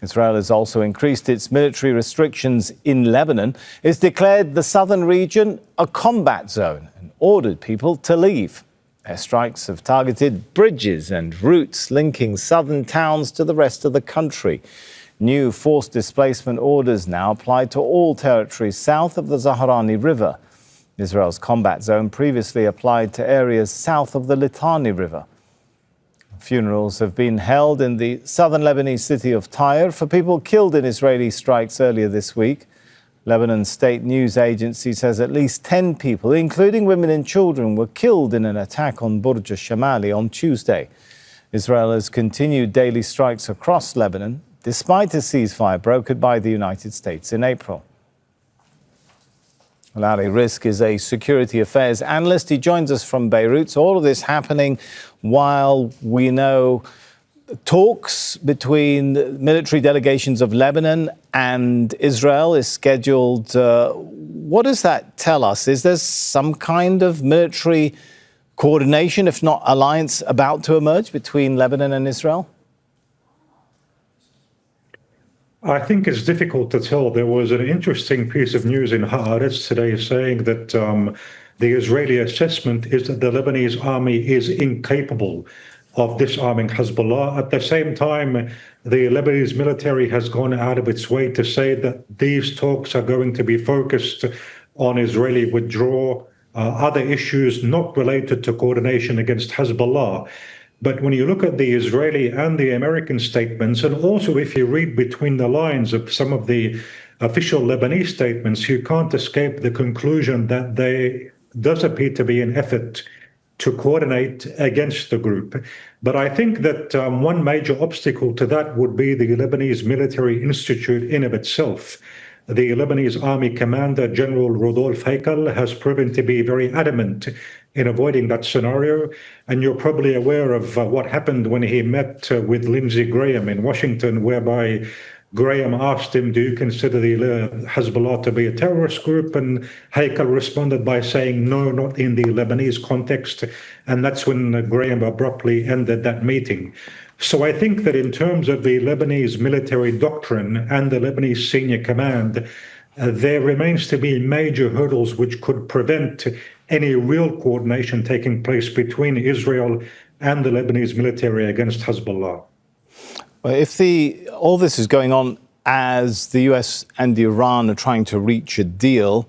Israel has also increased its military restrictions in Lebanon. It's declared the southern region a combat zone and ordered people to leave. Airstrikes have targeted bridges and routes linking southern towns to the rest of the country. New forced displacement orders now apply to all territories south of the Zaharani River. Israel's combat zone previously applied to areas south of the Litani River. Funerals have been held in the southern Lebanese city of Tyre for people killed in Israeli strikes earlier this week. Lebanon's state news agency says at least 10 people, including women and children, were killed in an attack on Burj al-Shamali on Tuesday. Israel has continued daily strikes across Lebanon, despite a ceasefire brokered by the United States in April. Well, Ali Rizk is a security affairs analyst. He joins us from Beirut. So all of this happening while we know talks between military delegations of Lebanon and Israel is scheduled. What does that tell us? Is there some kind of military coordination, if not alliance, about to emerge between Lebanon and Israel? I think it's difficult to tell. There was an interesting piece of news in Haaretz today saying that the Israeli assessment is that the Lebanese army is incapable of disarming Hezbollah. At the same time, the Lebanese military has gone out of its way to say that these talks are going to be focused on Israeli withdrawal, other issues not related to coordination against Hezbollah. But when you look at the Israeli and the American statements, and also if you read between the lines of some of the official Lebanese statements, you can't escape the conclusion that there does appear to be an effort to coordinate against the group. But I think that one major obstacle to that would be the Lebanese Military Institute in of itself. The Lebanese Army Commander, General Rodolphe Heikel, has proven to be very adamant in avoiding that scenario. And you're probably aware of what happened when he met with Lindsey Graham in Washington, whereby Graham asked him, do you consider the Hezbollah to be a terrorist group? And Heikel responded by saying, no, not in the Lebanese context. And that's when Graham abruptly ended that meeting. So I think that in terms of the Lebanese military doctrine and the Lebanese senior command, there remains to be major hurdles which could prevent any real coordination taking place between Israel and the Lebanese military against Hezbollah. Well, if all this is going on as the US and Iran are trying to reach a deal,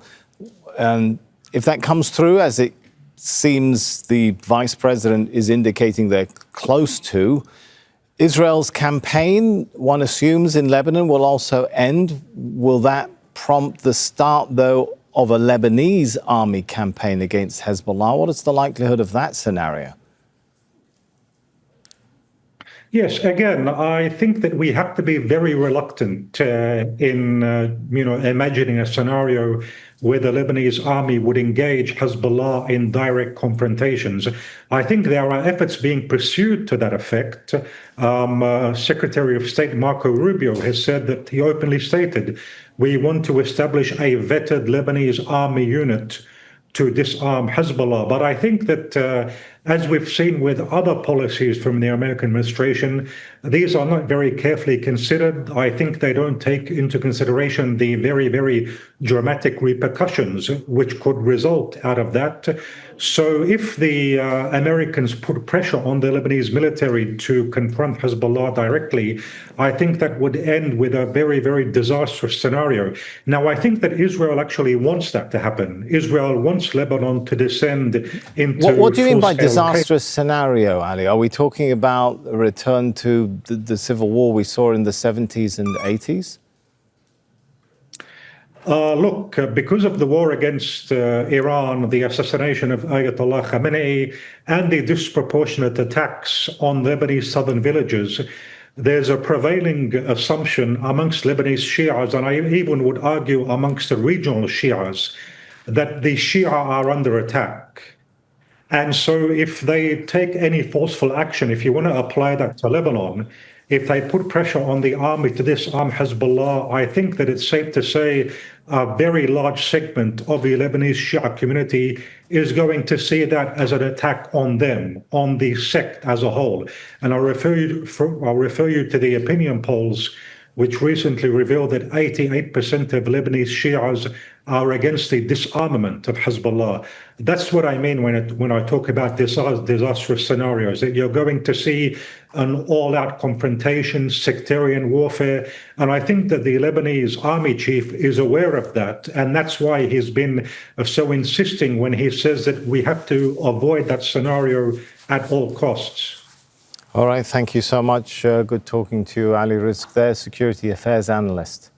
and if that comes through, as it seems the vice president is indicating they're close to, Israel's campaign, one assumes, in Lebanon will also end. Will that prompt the start, though, of a Lebanese army campaign against Hezbollah? What is the likelihood of that scenario? Yes, again, I think that we have to be very reluctant in imagining a scenario where the Lebanese army would engage Hezbollah in direct confrontations. I think there are efforts being pursued to that effect. Secretary of State Marco Rubio has said that he openly stated, we want to establish a vetted Lebanese army unit to disarm Hezbollah. But I think that as we've seen with other policies from the American administration, these are not very carefully considered. I think they don't take into consideration the very, very dramatic repercussions which could result out of that. So if the Americans put pressure on the Lebanese military to confront Hezbollah directly, I think that would end with a very, very disastrous scenario. Now, I think that Israel actually wants that to happen. Israel wants Lebanon to descend into... What do you mean by disastrous scenario, Ali? Are we talking about a return to the civil war we saw in the 70s and 80s? Look, because of the war against Iran, the assassination of Ayatollah Khamenei, and the disproportionate attacks on Lebanese southern villages, there's a prevailing assumption amongst Lebanese Shias, and I even would argue amongst the regional Shias, that the Shia are under attack. And so if they take any forceful action, if you want to apply that to Lebanon, if they put pressure on the army to disarm Hezbollah, I think that it's safe to say a very large segment of the Lebanese Shia community is going to see that as an attack on them, on the sect as a whole. And I'll refer you to the opinion polls which recently revealed that 88% of Lebanese Shias are against the disarmament of Hezbollah. That's what I mean when I talk about disastrous scenarios, that you're going to see an all-out confrontation, sectarian warfare. And I think that the Lebanese army chief is aware of that. And that's why he's been so insisting when he says that we have to avoid that scenario at all costs. All right, thank you so much. Good talking to you, Ali Rizk there, security affairs analyst.